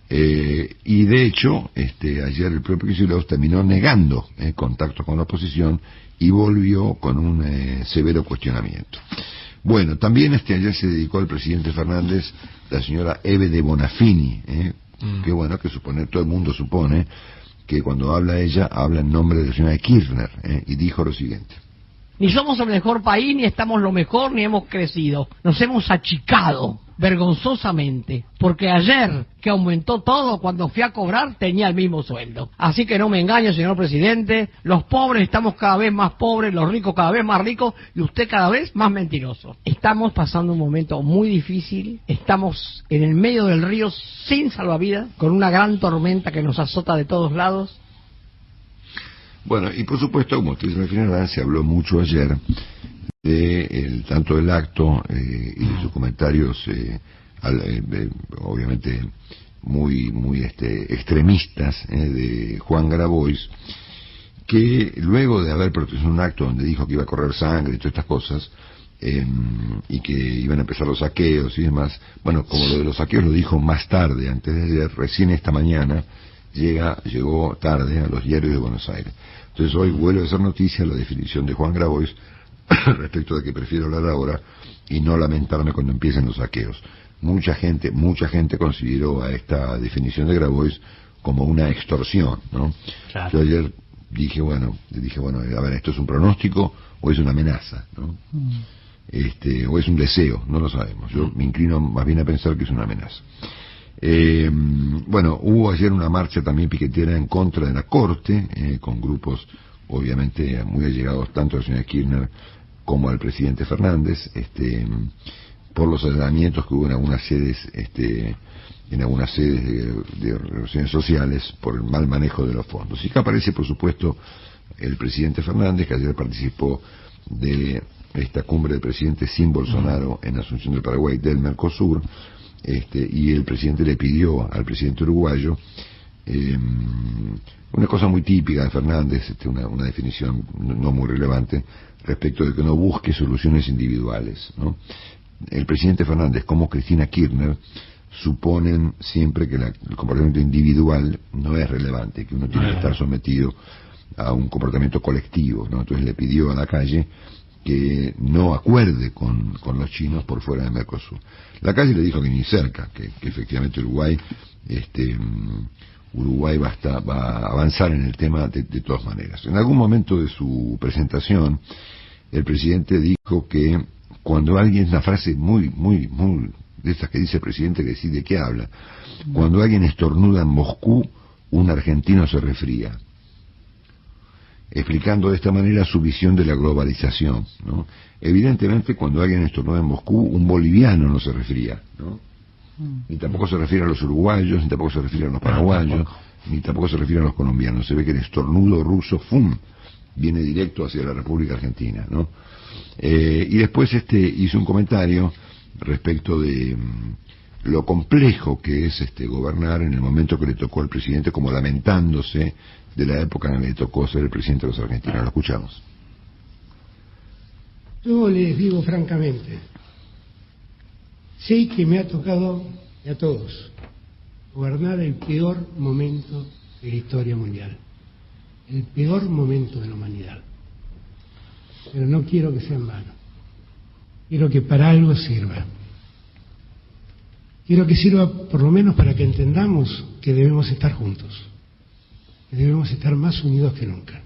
[SPEAKER 1] Y de hecho, ayer el propio Kicillof terminó negando contacto con la oposición y volvió con un severo cuestionamiento. Bueno, también ayer se dedicó al presidente Fernández la señora Eve de Bonafini, que bueno, que todo el mundo supone que cuando habla ella, habla en nombre de la señora Kirchner, y dijo lo siguiente.
[SPEAKER 7] Ni somos el mejor país, ni estamos lo mejor, ni hemos crecido. Nos hemos achicado vergonzosamente, porque ayer que aumentó todo, cuando fui a cobrar tenía el mismo sueldo. Así que no me engañe, señor presidente, los pobres estamos cada vez más pobres, los ricos cada vez más ricos y usted cada vez más mentiroso. Estamos pasando un momento muy difícil, estamos en el medio del río sin salvavidas, con una gran tormenta que nos azota de todos lados.
[SPEAKER 1] Bueno, y por supuesto, como ustedes refieren, se habló mucho ayer de tanto del acto y de sus comentarios, obviamente muy extremistas, de Juan Grabois, que luego de haber protagonizado un acto donde dijo que iba a correr sangre y todas estas cosas, y que iban a empezar los saqueos y demás, bueno, como lo de los saqueos lo dijo más tarde, antes de ayer, recién esta mañana llegó tarde a los diarios de Buenos Aires. Entonces hoy vuelve a ser noticia la definición de Juan Grabois respecto de que prefiero hablar ahora y no lamentarme cuando empiecen los saqueos. Mucha gente consideró a esta definición de Grabois como una extorsión, ¿no? Claro. Yo ayer dije, bueno, a ver, ¿esto es un pronóstico o es una amenaza, ¿no? O es un deseo, no lo sabemos. Yo me inclino más bien a pensar que es una amenaza. Bueno, hubo ayer una marcha también piquetera en contra de la Corte, con grupos obviamente muy allegados tanto a la señora Kirchner como al presidente Fernández, por los allanamientos que hubo en algunas sedes, de relaciones sociales, por el mal manejo de los fondos. Y acá aparece, por supuesto, el presidente Fernández, que ayer participó de esta cumbre de presidentes sin Bolsonaro en Asunción del Paraguay del Mercosur, y el presidente le pidió al presidente uruguayo una cosa muy típica de Fernández, una definición no muy relevante, respecto de que no busque soluciones individuales, ¿no? El presidente Fernández como Cristina Kirchner suponen siempre que el comportamiento individual no es relevante, que uno tiene que estar sometido a un comportamiento colectivo, ¿no? Entonces le pidió a la calle que no acuerde con los chinos por fuera de Mercosur. La calle le dijo que ni cerca, que efectivamente Uruguay va a avanzar en el tema de todas maneras. En algún momento de su presentación, el presidente dijo que cuando alguien, una frase muy de esas que dice el presidente, que decide de qué habla, cuando alguien estornuda en Moscú, un argentino se resfría, explicando de esta manera su visión de la globalización, ¿no? Evidentemente, cuando alguien estornuda en Moscú, un boliviano no se resfría, ¿no? Ni tampoco se refiere a los uruguayos, ni tampoco se refiere a los paraguayos, ni tampoco se refiere a los colombianos. Se ve que el estornudo ruso, viene directo hacia la República Argentina, ¿no? Y después hizo un comentario respecto de lo complejo que es gobernar en el momento que le tocó al presidente, como lamentándose de la época en la que le tocó ser el presidente de los argentinos. Lo escuchamos.
[SPEAKER 8] Yo les digo francamente, sé que me ha tocado, y a todos, gobernar el peor momento de la historia mundial. el peor momento de la humanidad. Pero no quiero que sea en vano. Quiero que para algo sirva. Quiero que sirva por lo menos para que entendamos que debemos estar juntos, que debemos estar más unidos que nunca.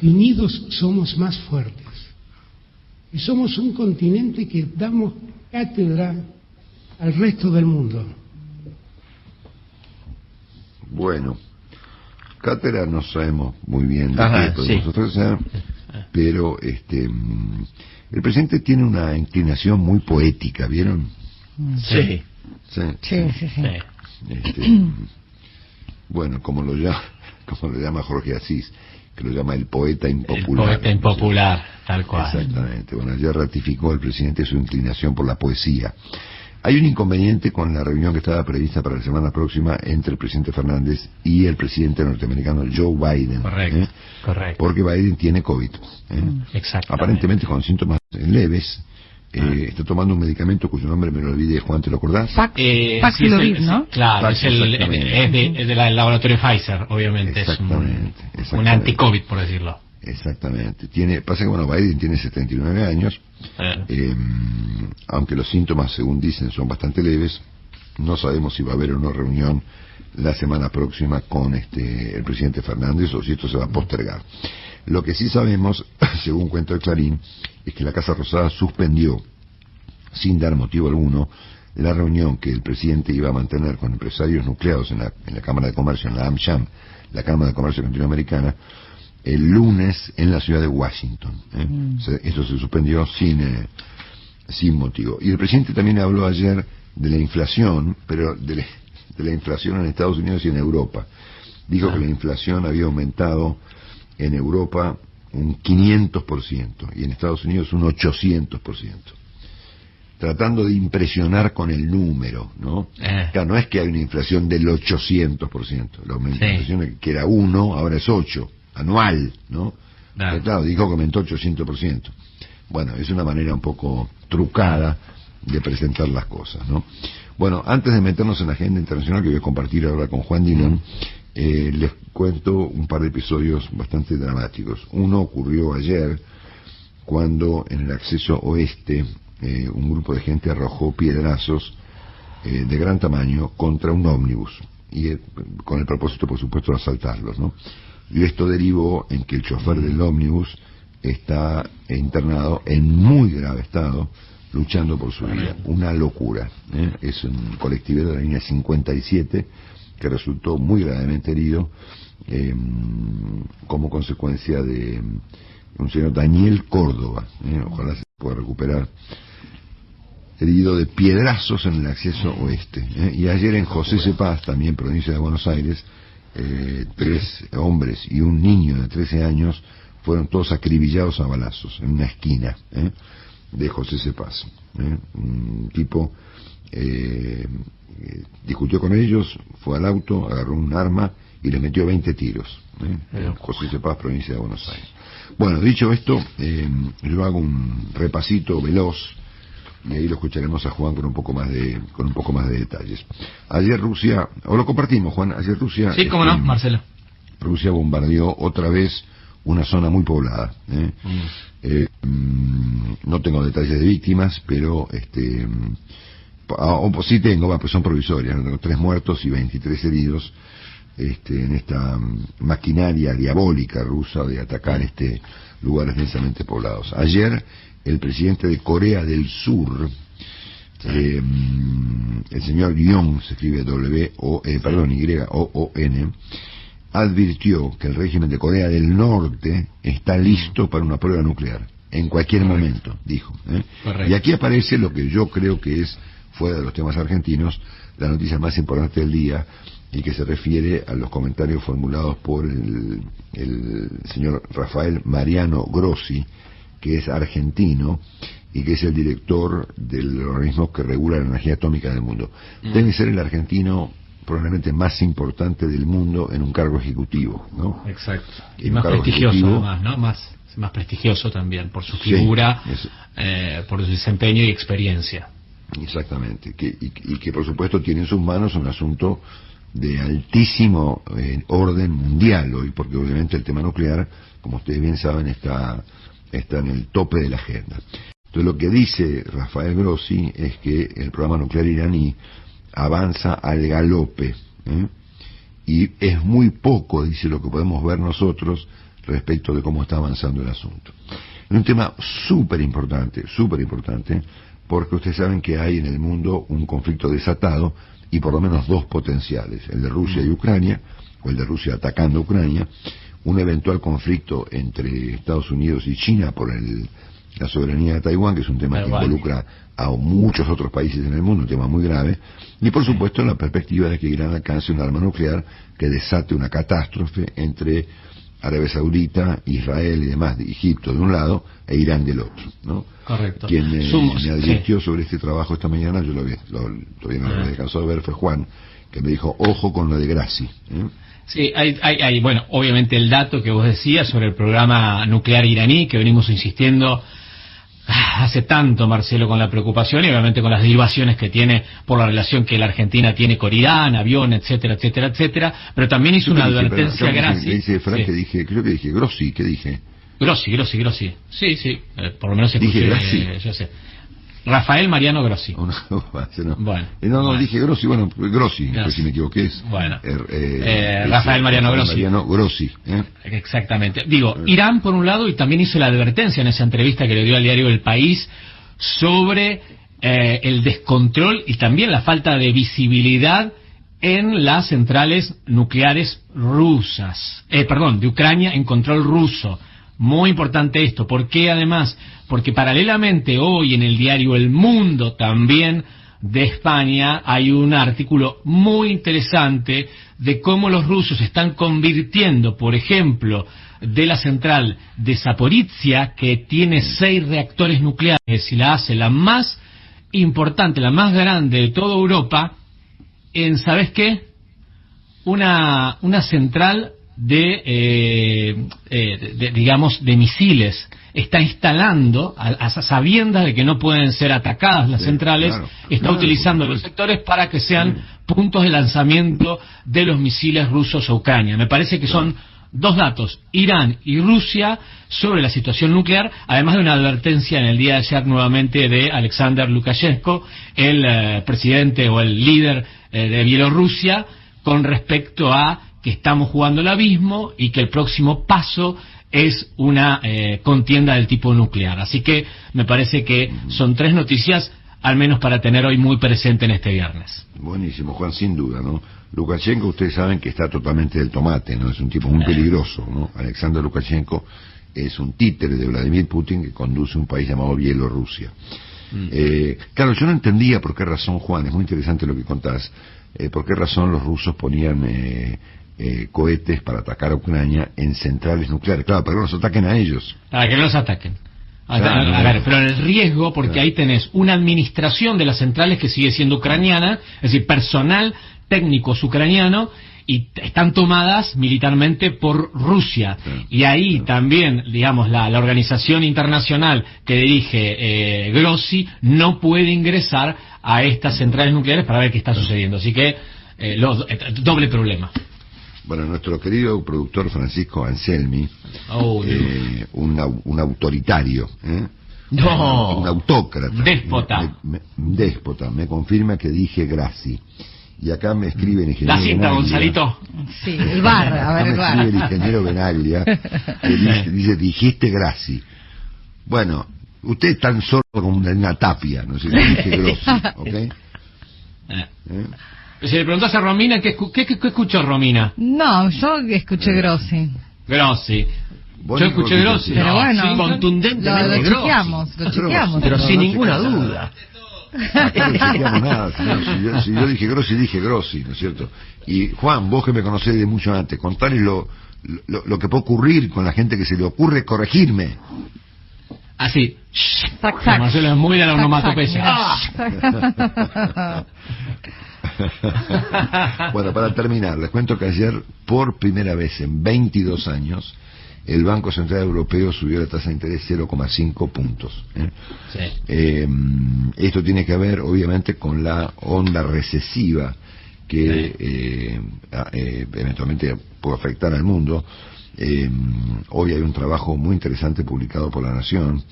[SPEAKER 8] Y unidos somos más fuertes. Y somos un continente que damos cátedra al resto del mundo.
[SPEAKER 1] Bueno, cátedra no sabemos muy bien de qué podemos ofrecer, pero el presidente tiene una inclinación muy poética, ¿vieron?
[SPEAKER 3] Sí.
[SPEAKER 1] Bueno, como lo llama Jorge Asís, que lo llama el poeta impopular.
[SPEAKER 3] El poeta impopular, tal cual.
[SPEAKER 1] Exactamente. Bueno, ya ratificó el presidente su inclinación por la poesía. Hay un inconveniente con la reunión que estaba prevista para la semana próxima entre el presidente Fernández y el presidente norteamericano Joe Biden.
[SPEAKER 3] Correcto.
[SPEAKER 1] Porque Biden tiene COVID.
[SPEAKER 3] Exactamente.
[SPEAKER 1] Aparentemente con síntomas leves. Está tomando un medicamento cuyo nombre me lo olvidé. Juan, ¿te lo acordás?
[SPEAKER 2] Paxlovid, ¿no?
[SPEAKER 3] Claro, es del laboratorio Pfizer, obviamente.
[SPEAKER 1] Exactamente.
[SPEAKER 3] Es un anti-COVID, por decirlo.
[SPEAKER 1] Exactamente. Pasa que Biden tiene 79 años, aunque los síntomas, según dicen, son bastante leves. No sabemos si va a haber o no reunión la semana próxima con el presidente Fernández o si esto se va a postergar. Lo que sí sabemos, según cuenta el Clarín, es que la Casa Rosada suspendió, sin dar motivo alguno, la reunión que el presidente iba a mantener con empresarios nucleados en la Cámara de Comercio, en la AmCham, la Cámara de Comercio Latinoamericana, el lunes en la ciudad de Washington. O sea, esto se suspendió sin motivo. Y el presidente también habló ayer de la inflación, pero de la inflación en Estados Unidos y en Europa. Dijo que la inflación había aumentado en Europa un 500% y en Estados Unidos un 800%. Tratando de impresionar con el número, ¿no? Claro, no es que hay una inflación del 800%. La inflación que era 1, ahora es 8, anual, ¿no? Claro, dijo que aumentó 800%. Bueno, es una manera un poco trucada de presentar las cosas, ¿no? Bueno, antes de meternos en la agenda internacional que voy a compartir ahora con Juan Dinón, les cuento un par de episodios bastante dramáticos. Uno ocurrió ayer cuando en el acceso oeste un grupo de gente arrojó piedrazos de gran tamaño contra un ómnibus y con el propósito, por supuesto, de asaltarlos, ¿no? Y esto derivó en que el chofer del ómnibus está internado en muy grave estado, luchando por su vida. Una locura, ¿eh? Es un colectivero de la línea 57 que resultó muy gravemente herido como consecuencia de un señor Daniel Córdoba, ojalá se pueda recuperar, herido de piedrazos en el acceso oeste. Y ayer en José Cepaz, también provincia de Buenos Aires, 3 hombres y un niño de 13 años fueron todos acribillados a balazos en una esquina de José Cepaz. Un tipo discutió con ellos, fue al auto, agarró un arma y le metió 20 tiros. José Cepaz, provincia de Buenos Aires. Bueno, dicho esto, yo hago un repasito veloz y ahí lo escucharemos a Juan con un poco más de detalles. Ayer Rusia, o lo compartimos, Juan, ayer Rusia...
[SPEAKER 3] Sí, cómo no, Marcelo.
[SPEAKER 1] Rusia bombardeó otra vez una zona muy poblada. No tengo detalles de víctimas, pero sí tengo, pues son provisorias, tengo 3 muertos y 23 heridos en esta maquinaria diabólica rusa de atacar lugares densamente poblados. Ayer el presidente de Corea del Sur, el señor Yoon, se escribe Y-O-O-N, advirtió que el régimen de Corea del Norte está listo para una prueba nuclear en cualquier momento, dijo. Y aquí aparece lo que yo creo que es, fuera de los temas argentinos, la noticia más importante del día, y que se refiere a los comentarios formulados por el señor Rafael Mariano Grossi, que es argentino y que es el director del organismo que regula la energía atómica del mundo. Debe ser el argentino probablemente más importante del mundo en un cargo ejecutivo, ¿no?
[SPEAKER 3] Exacto. Y más prestigioso además, ¿no? Más prestigioso también, por su figura, por su desempeño y experiencia.
[SPEAKER 1] Exactamente. Y que por supuesto tiene en sus manos un asunto de altísimo orden mundial hoy, porque obviamente el tema nuclear, como ustedes bien saben, está en el tope de la agenda. Entonces lo que dice Rafael Grossi es que el programa nuclear iraní avanza al galope, y es muy poco, dice, lo que podemos ver nosotros respecto de cómo está avanzando el asunto. Es un tema súper importante, porque ustedes saben que hay en el mundo un conflicto desatado y por lo menos dos potenciales, el de Rusia y Ucrania, o el de Rusia atacando a Ucrania, un eventual conflicto entre Estados Unidos y China por la soberanía de Taiwán, que es un tema que involucra a muchos otros países en el mundo, un tema muy grave, y por supuesto la perspectiva de que Irán alcance un arma nuclear que desate una catástrofe entre Arabia Saudita, Israel y demás, de Egipto de un lado e Irán del otro, ¿no?
[SPEAKER 3] Correcto.
[SPEAKER 1] Quien me advirtió sobre este trabajo esta mañana, yo todavía no lo he alcanzado a ver, fue Juan, que me dijo, ojo con lo de Grassi.
[SPEAKER 3] Sí, hay, bueno, obviamente el dato que vos decías sobre el programa nuclear iraní, que venimos insistiendo hace tanto, Marcelo, con la preocupación y obviamente con las derivaciones que tiene por la relación que la Argentina tiene con Irán, avión, etcétera, etcétera, etcétera, pero también hizo una advertencia Grassi.
[SPEAKER 1] Dice Frank, sí. Creo que dije Grossi, ¿qué dije?
[SPEAKER 3] Grossi. Sí, por lo menos escuché,
[SPEAKER 1] dije Grassi.
[SPEAKER 3] Yo sé. Rafael Mariano Grossi.
[SPEAKER 1] Bueno. No, dije Grossi, Grossi, si me equivoqué es.
[SPEAKER 3] Bueno. Rafael Mariano Grossi.
[SPEAKER 1] Mariano Grossi.
[SPEAKER 3] Exactamente. Digo, Irán por un lado, y también hizo la advertencia en esa entrevista que le dio al diario El País sobre el descontrol y también la falta de visibilidad en las centrales nucleares rusas. De Ucrania en control ruso. Muy importante esto. ¿Por qué además? Porque paralelamente hoy en el diario El Mundo también de España hay un artículo muy interesante de cómo los rusos están convirtiendo, por ejemplo, de la central de Zaporizhia, que tiene 6 reactores nucleares y la hace la más importante, la más grande de toda Europa, en, ¿sabes qué? Una central digamos, de misiles. Está instalando, a sabiendas de que no pueden ser atacadas las centrales, está utilizando los sectores para que sean puntos de lanzamiento de los misiles rusos a Ucrania. Me parece que son dos datos, Irán y Rusia, sobre la situación nuclear, además de una advertencia en el día de ayer nuevamente de Alexander Lukashenko, el presidente o el líder de Bielorrusia, con respecto a que estamos jugando al abismo y que el próximo paso es una contienda del tipo nuclear. Así que me parece que son 3 noticias, al menos para tener hoy muy presente en este viernes.
[SPEAKER 1] Buenísimo, Juan, sin duda, ¿no? Lukashenko, ustedes saben que está totalmente del tomate, ¿no? Es un tipo muy peligroso, ¿no? Alexander Lukashenko es un títere de Vladimir Putin que conduce un país llamado Bielorrusia. Claro, yo no entendía por qué razón, Juan, es muy interesante lo que contás, por qué razón los rusos ponían cohetes para atacar a Ucrania en centrales nucleares. Claro, para que no los ataquen a ellos.
[SPEAKER 3] Para que no los ataquen. A ver, pero el riesgo, porque ahí tenés una administración de las centrales que sigue siendo ucraniana, es decir, personal técnicos ucraniano, y están tomadas militarmente por Rusia. Y ahí también, digamos, la organización internacional que dirige Grossi no puede ingresar a estas centrales nucleares para ver qué está sucediendo. Así que, doble problema.
[SPEAKER 1] Bueno, nuestro querido productor Francisco Anselmi, un autoritario,
[SPEAKER 3] no,
[SPEAKER 1] un autócrata,
[SPEAKER 3] déspota,
[SPEAKER 1] me confirma que dije Grassi. Y acá me escribe el ingeniero
[SPEAKER 3] la cinta,
[SPEAKER 1] Benaglia,
[SPEAKER 3] Gonzalito.
[SPEAKER 2] Sí, el bar, a ver, el bar.
[SPEAKER 1] Me escribe el ingeniero Benaglia, que dice, dijiste Grassi. Bueno, usted es tan sordo como una tapia, no sé, dije Grossi, ¿ok?
[SPEAKER 3] Si le preguntas a Romina, ¿qué escuchó Romina?
[SPEAKER 2] No, yo escuché Grossi.
[SPEAKER 3] Yo escuché Grossi.
[SPEAKER 2] Pero bueno,
[SPEAKER 3] sí, contundentemente
[SPEAKER 2] lo chequeamos.
[SPEAKER 5] Pero sin ninguna duda.
[SPEAKER 1] No chequeamos nada, si yo dije Grossi, ¿no es cierto? Y Juan, vos que me conocés de mucho antes, contales lo que puede ocurrir con la gente que se le ocurre corregirme.
[SPEAKER 3] Así. Marcelo es muy de la onomatopeya.
[SPEAKER 1] Bueno, para terminar, les cuento que ayer, por primera vez en 22 años, el Banco Central Europeo subió la tasa de interés 0,5 puntos. Sí. Esto tiene que ver, obviamente, con la onda recesiva que eventualmente puede afectar al mundo. Hoy hay un trabajo muy interesante publicado por La Nación,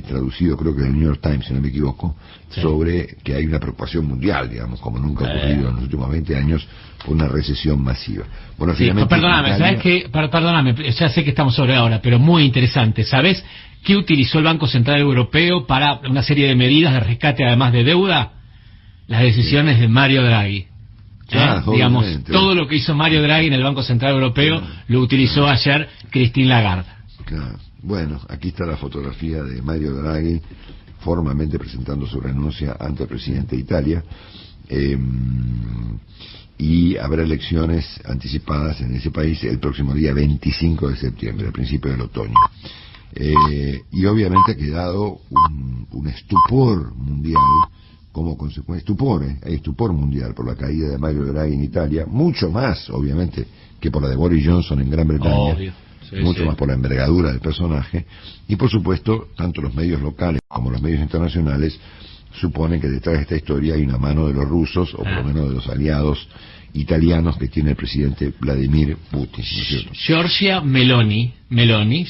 [SPEAKER 1] traducido creo que en el New York Times, si no me equivoco, sobre que hay una preocupación mundial, digamos, como nunca ha ocurrido en los últimos 20 años, por una recesión masiva. Bueno, finalmente,
[SPEAKER 3] perdóname, Italia... ¿sabes qué? Perdóname, ya sé que estamos sobre ahora, pero muy interesante. ¿Sabes qué utilizó el Banco Central Europeo para una serie de medidas de rescate además de deuda? Las decisiones de Mario Draghi. Digamos, todo lo que hizo Mario Draghi en el Banco Central Europeo lo utilizó ayer Christine Lagarde.
[SPEAKER 1] Claro. Bueno, aquí está la fotografía de Mario Draghi formalmente presentando su renuncia ante el presidente de Italia, y habrá elecciones anticipadas en ese país el próximo día 25 de septiembre, al principio del otoño. Y obviamente ha quedado un estupor mundial como consecuencia, hay estupor mundial por la caída de Mario Draghi en Italia, mucho más, obviamente, que por la de Boris Johnson en Gran Bretaña, mucho más por la envergadura del personaje, y por supuesto, tanto los medios locales como los medios internacionales suponen que detrás de esta historia hay una mano de los rusos, o por lo menos de los aliados italianos que tiene el presidente Vladimir Putin, ¿no es cierto?
[SPEAKER 3] Giorgia Meloni,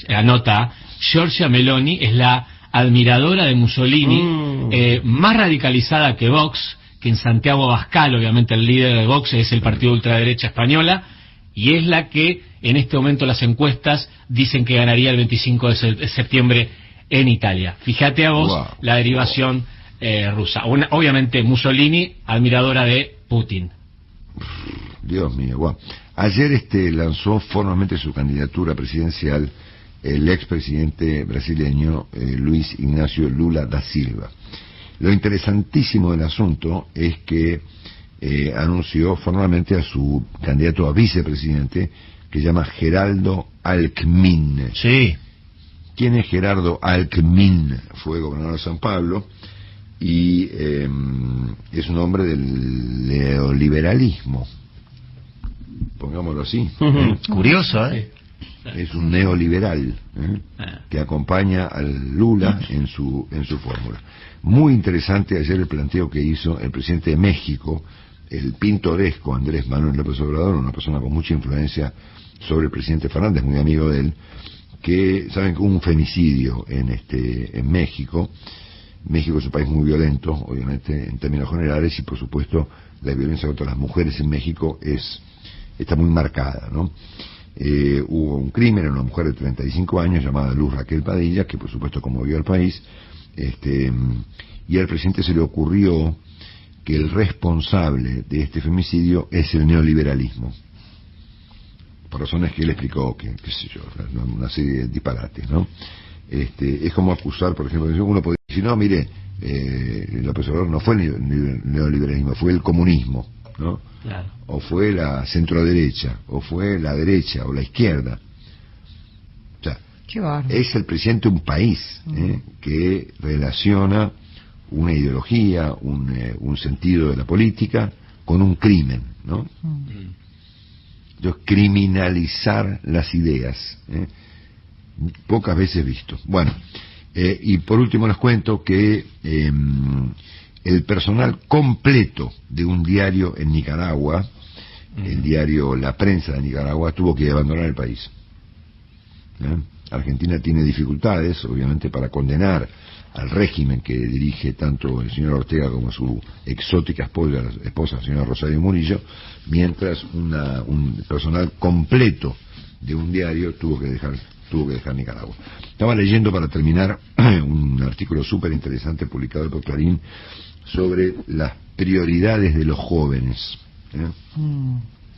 [SPEAKER 3] anota, Giorgia Meloni es la admiradora de Mussolini, más radicalizada que Vox, que en Santiago Abascal, obviamente el líder de Vox es el partido ultraderecha española, y es la que en este momento las encuestas dicen que ganaría el 25 de septiembre en Italia. Fíjate a vos la derivación rusa. Obviamente Mussolini, admiradora de Putin.
[SPEAKER 1] Dios mío, wow. Ayer lanzó formalmente su candidatura presidencial el expresidente brasileño Luis Ignacio Lula da Silva. Lo interesantísimo del asunto es que anunció formalmente a su candidato a vicepresidente, que se llama Geraldo Alckmin.
[SPEAKER 5] Sí.
[SPEAKER 1] ¿Quién es Gerardo Alckmin? Fue gobernador de San Pablo y es un hombre del neoliberalismo, pongámoslo así.
[SPEAKER 5] Curioso, ¿eh?
[SPEAKER 1] Es un neoliberal que acompaña al Lula en su fórmula. Muy interesante ayer el planteo que hizo el presidente de México, el pintoresco Andrés Manuel López Obrador, una persona con mucha influencia sobre el presidente Fernández, muy amigo de él, que saben que hubo un femicidio en México. México es un país muy violento, obviamente, en términos generales, y por supuesto la violencia contra las mujeres en México está muy marcada, ¿no? Hubo un crimen en una mujer de 35 años llamada Luz Raquel Padilla, que por supuesto conmovió al país, y al presidente se le ocurrió que el responsable de este femicidio es el neoliberalismo, por razones que él explicó, qué sé yo, una serie de disparates, ¿no? Es como acusar, por ejemplo, uno podría decir, no, mire, López Obrador no fue el neoliberalismo, fue el comunismo, ¿no?
[SPEAKER 3] Claro.
[SPEAKER 1] O fue la centroderecha, o fue la derecha, o la izquierda. O sea, es el presidente de un país que relaciona una ideología, un sentido de la política con un crimen, ¿no? Entonces, criminalizar las ideas, pocas veces visto. Bueno, y por último les cuento que el personal completo de un diario en Nicaragua, el diario La Prensa de Nicaragua, tuvo que abandonar el país. Argentina tiene dificultades, obviamente, para condenar al régimen que dirige tanto el señor Ortega como su exótica esposa, la señora Rosario Murillo, mientras un personal completo de un diario tuvo que dejar Nicaragua. Estaba leyendo, para terminar, un artículo súper interesante publicado por Clarín sobre las prioridades de los jóvenes.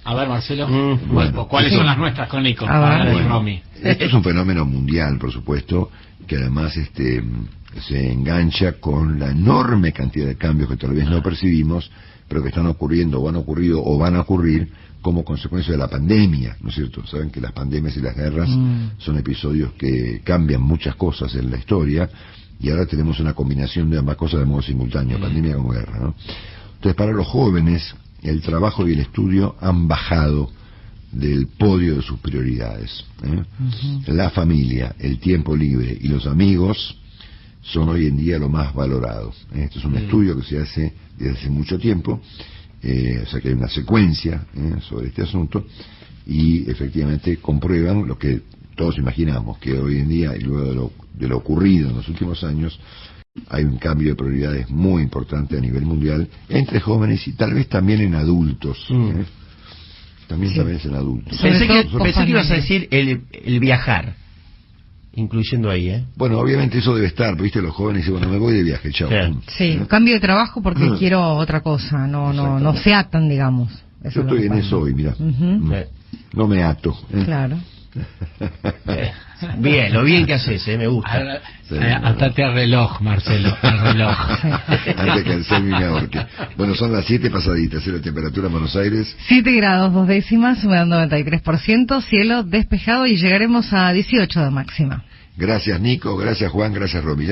[SPEAKER 3] A ver, Marcelo, bueno, ¿cuáles son las nuestras con Nico?
[SPEAKER 1] Esto es un fenómeno mundial, por supuesto, que además se engancha con la enorme cantidad de cambios que tal vez no percibimos, pero que están ocurriendo o han ocurrido o van a ocurrir como consecuencia de la pandemia, ¿no es cierto? Saben que las pandemias y las guerras son episodios que cambian muchas cosas en la historia, y ahora tenemos una combinación de ambas cosas de modo simultáneo, pandemia como guerra, ¿no? Entonces, para los jóvenes, el trabajo y el estudio han bajado del podio de sus prioridades. La familia, el tiempo libre y los amigos son hoy en día lo más valorado. Esto es un estudio que se hace desde hace mucho tiempo, o sea que hay una secuencia sobre este asunto, y efectivamente comprueban lo que todos imaginamos, que hoy en día, y luego de lo ocurrido en los últimos años, hay un cambio de prioridades muy importante a nivel mundial entre jóvenes y tal vez también en adultos. También en adultos.
[SPEAKER 5] Pensé que ibas a decir el viajar, incluyendo ahí,
[SPEAKER 1] Bueno, obviamente eso debe estar, viste, los jóvenes dicen, bueno, me voy de viaje, chao.
[SPEAKER 2] Sí, cambio de trabajo porque quiero otra cosa, no se atan, digamos.
[SPEAKER 1] Yo estoy en eso hoy, mirá. No me ato.
[SPEAKER 2] Claro.
[SPEAKER 5] Bien, lo bien que haces, me gusta.
[SPEAKER 3] Atate al reloj, Marcelo, al reloj.
[SPEAKER 1] Antes que el selfie me ahorque. Bueno, son las 7 pasaditas, la temperatura en Buenos Aires.
[SPEAKER 2] 7 grados 2 décimas, humedad 93%, cielo despejado y llegaremos a 18 de máxima.
[SPEAKER 1] Gracias, Nico, gracias, Juan, gracias, Romy.